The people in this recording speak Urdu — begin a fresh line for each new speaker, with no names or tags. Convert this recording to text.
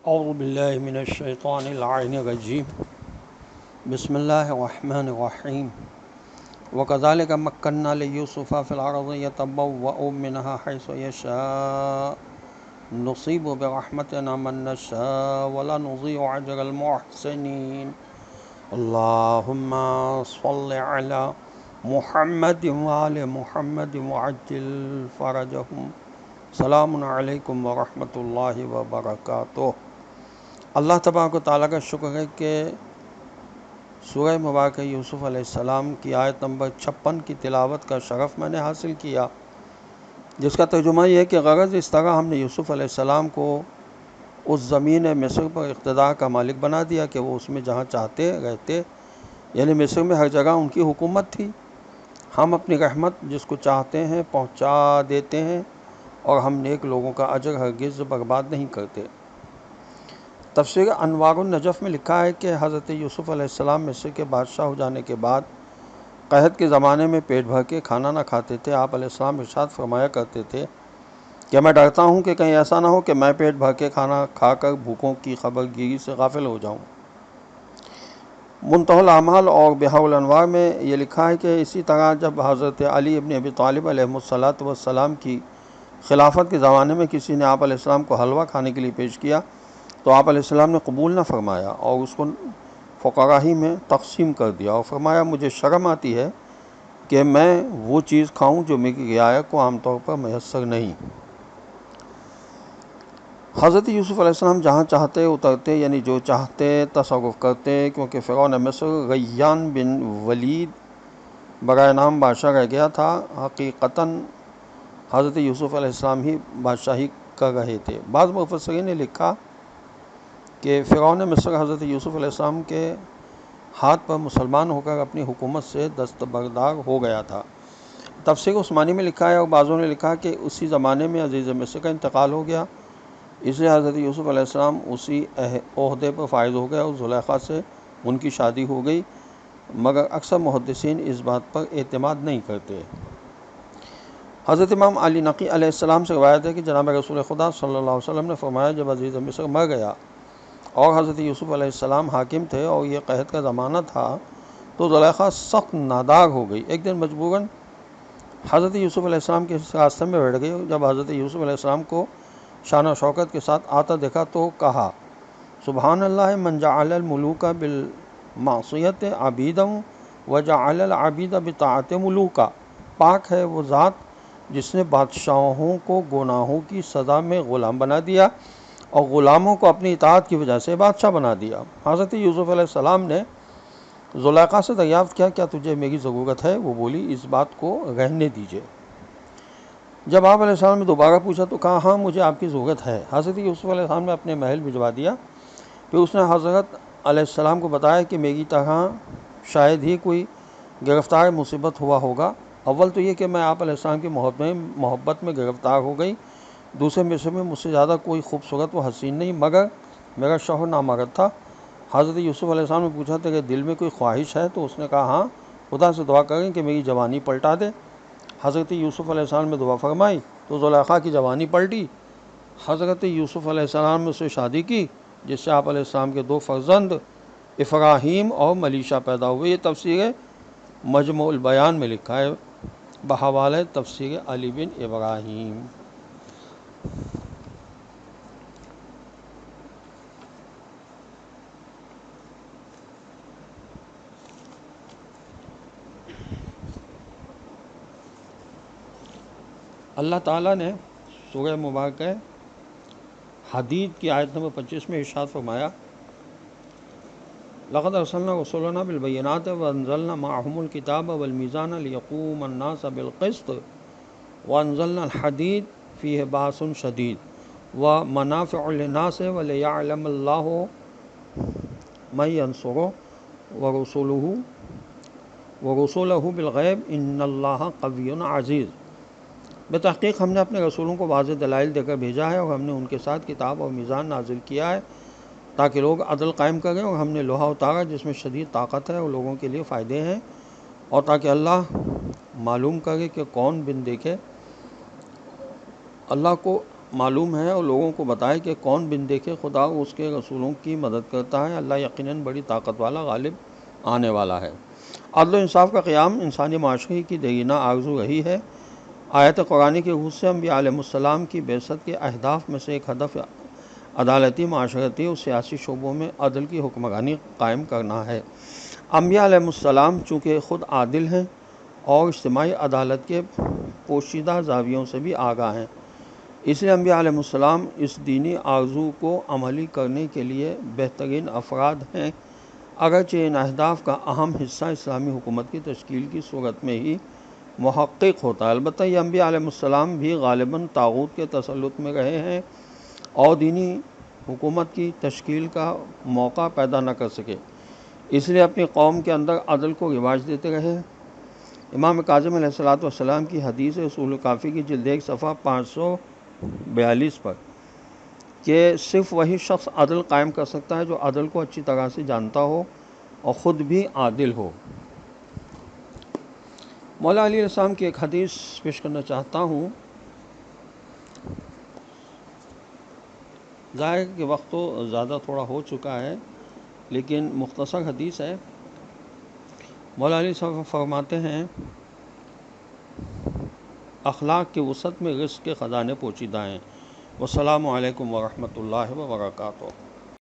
اعوذ باللہ من الشیطان اللعین الرجیم بسم اللہ الرحمن الرحیم وکذالک مکننا لیوسف فی الارض یتبوأ منہا حیث یشاء نصیب برحمتنا من نشاء ولا نضیع اجر المحسنین اللہم صل علی محمد وآل محمد وعجل فرجہم سلام علیکم ورحمۃ اللہ وبرکاتہ۔ اللہ تبارک و تعالیٰ کا شکر ہے کہ سورہ مبارکہ یوسف علیہ السلام کی آیت نمبر 56 کی تلاوت کا شرف میں نے حاصل کیا، جس کا ترجمہ یہ ہے کہ غرض اس طرح ہم نے یوسف علیہ السلام کو اس زمین مصر پر اقتدار کا مالک بنا دیا کہ وہ اس میں جہاں چاہتے رہتے، یعنی مصر میں ہر جگہ ان کی حکومت تھی۔ ہم اپنی رحمت جس کو چاہتے ہیں پہنچا دیتے ہیں، اور ہم نیک لوگوں کا اجر ہرگز برباد نہیں کرتے۔ تفسیر انوار النجف میں لکھا ہے کہ حضرت یوسف علیہ السلام مصر کے بادشاہ ہو جانے کے بعد قحط کے زمانے میں پیٹ بھر کے کھانا نہ کھاتے تھے۔ آپ علیہ السلام ارشاد فرمایا کرتے تھے کہ میں ڈرتا ہوں کہ کہیں ایسا نہ ہو کہ میں پیٹ بھر کے کھانا کھا کر بھوکوں کی خبر گیری سے غافل ہو جاؤں۔ منتہی الاعمال اور بحار الانوار میں یہ لکھا ہے کہ اسی طرح جب حضرت علی ابن ابی طالب علیہ السلام کی خلافت کے زمانے میں کسی نے آپ علیہ السلام کو حلوہ کھانے کے لیے پیش کیا تو آپ علیہ السلام نے قبول نہ فرمایا اور اس کو فقراء ہی میں تقسیم کر دیا، اور فرمایا مجھے شرم آتی ہے کہ میں وہ چیز کھاؤں جو میری رعایا کو عام طور پر میسر نہیں۔ حضرت یوسف علیہ السلام جہاں چاہتے اترتے، یعنی جو چاہتے تصرف کرتے، کیونکہ فرعون مصر ریان بن ولید برائے نام بادشاہ رہ گیا تھا۔ حقیقتاً حضرت یوسف علیہ السلام ہی بادشاہی کر رہے تھے۔ بعض مفسرین نے لکھا کہ فرعون مصر حضرت یوسف علیہ السلام کے ہاتھ پر مسلمان ہو کر اپنی حکومت سے دستبردار ہو گیا تھا۔ تفسیر عثمانی میں لکھا ہے اور بعضوں نے لکھا کہ اسی زمانے میں عزیز مصر کا انتقال ہو گیا، اس لیے حضرت یوسف علیہ السلام اسی عہدے پر فائز ہو گئے اور زلیخا سے ان کی شادی ہو گئی، مگر اکثر محدثین اس بات پر اعتماد نہیں کرتے۔ حضرت امام علی نقی علیہ السلام سے روایت ہے کہ جناب رسول خدا صلی اللہ علیہ وسلم نے فرمایا جب عزیز مصر مر گیا اور حضرت یوسف علیہ السلام حاکم تھے اور یہ قحط کا زمانہ تھا تو زلیخا سخت نادار ہو گئی۔ ایک دن مجبوراً حضرت یوسف علیہ السلام کے راستے میں بیٹھ گئی۔ جب حضرت یوسف علیہ السلام کو شان و شوکت کے ساتھ آتا دیکھا تو کہا سبحان اللہ من جعل الملوک بالمعصیت عبیدا وجعل العبید بطاعت ملوکا، پاک ہے وہ ذات جس نے بادشاہوں کو گناہوں کی سزا میں غلام بنا دیا اور غلاموں کو اپنی اطاعت کی وجہ سے بادشاہ بنا دیا۔ حضرت یوسف علیہ السلام نے زلیخا سے دریافت کیا کیا تجھے میری ضرورت ہے؟ وہ بولی اس بات کو رہنے دیجیے۔ جب آپ علیہ السلام نے دوبارہ پوچھا تو کہا ہاں مجھے آپ کی ضرورت ہے۔ حضرت یوسف علیہ السلام نے اپنے محل بھجوا دیا۔ پھر اس نے حضرت علیہ السلام کو بتایا کہ میری طرح شاید ہی کوئی گرفتار مصیبت ہوا ہوگا۔ اول تو یہ کہ میں آپ علیہ السلام کی محبت میں گرفتار ہو گئی، دوسرے مصر میں مجھ سے زیادہ کوئی خوبصورت و حسین نہیں، مگر میرا شوہر نامرد تھا۔ حضرت یوسف علیہ السلام نے پوچھا تھا کہ دل میں کوئی خواہش ہے؟ تو اس نے کہا ہاں، خدا سے دعا کریں کہ میری جوانی پلٹا دے۔ حضرت یوسف علیہ السلام نے دعا فرمائی تو زلیخا کی جوانی پلٹی۔ حضرت یوسف علیہ السلام نے اس سے شادی کی جس سے آپ علیہ السلام کے دو فرزند افراہیم اور ملیشہ پیدا ہوئے۔ یہ تفسیر مجموع البیان میں لکھا ہے بحوالہ تفسیر علی بن ابراہیم۔ اللہ تعالیٰ نے سورہ مبارکہ حدید کی آیت نمبر 25 میں ارشاد فرمایا لقد ارسلنا رسولنا بالبینات وانزلنا معهم الکتاب والمیزان لیقوم الناس بالقسط وانزلنا الحدید فیہ باس شدید ومنافع للناس ولیعلم اللہ من ینصرہ ورسولہ بالغیب ان اللہ قوی عزیز۔ بتحقیق ہم نے اپنے رسولوں کو واضح دلائل دے کر بھیجا ہے اور ہم نے ان کے ساتھ کتاب اور میزان نازل کیا ہے تاکہ لوگ عدل قائم کریں، اور ہم نے لوہا اتارا جس میں شدید طاقت ہے اور لوگوں کے لیے فائدے ہیں، اور تاکہ اللہ معلوم کرے کہ کون بن دیکھے اللہ کو معلوم ہے اور لوگوں کو بتائے کہ کون بن دیکھے خدا اور اس کے رسولوں کی مدد کرتا ہے، اللہ یقیناً بڑی طاقت والا غالب آنے والا ہے۔ عدل و انصاف کا قیام انسانی معاشرے کی دیرینہ آرزو رہی ہے۔ آیت قرآنی کے روح سے انبیاء علیہ السلام کی بعثت کے اہداف میں سے ایک ہدف عدالتی، معاشرتی اور سیاسی شعبوں میں عدل کی حکمرانی قائم کرنا ہے۔ انبیاء علیہ السلام چونکہ خود عادل ہیں اور اجتماعی عدالت کے پوشیدہ زاویوں سے بھی آگاہ ہیں، اس لیے انبیاء علیہ السلام اس دینی آرزو کو عملی کرنے کے لیے بہترین افراد ہیں، اگرچہ ان اہداف کا اہم حصہ اسلامی حکومت کی تشکیل کی صورت میں ہی محقق ہوتا ہے۔ البتہ یہ انبیاء علیہ السلام بھی غالباً طاغوت کے تسلط میں رہے ہیں اور دینی حکومت کی تشکیل کا موقع پیدا نہ کر سکے، اس لیے اپنی قوم کے اندر عدل کو رواج دیتے رہے۔ امام کاظم علیہ السلام کی حدیث اصول کافی کی جلد 1 صفحہ 542 پر کہ صرف وہی شخص عدل قائم کر سکتا ہے جو عدل کو اچھی طرح سے جانتا ہو اور خود بھی عادل ہو۔ مولا علیہ السلام کی ایک حدیث پیش کرنا چاہتا ہوں۔ ظاہر کہ وقت تو زیادہ تھوڑا ہو چکا ہے، لیکن مختصر حدیث ہے۔ مولا علیہ السلام فرماتے ہیں، اخلاق کی وسعت میں رزق کے خزانے پوشیدہ ہیں۔ والسلام علیکم ورحمۃ اللہ وبرکاتہ۔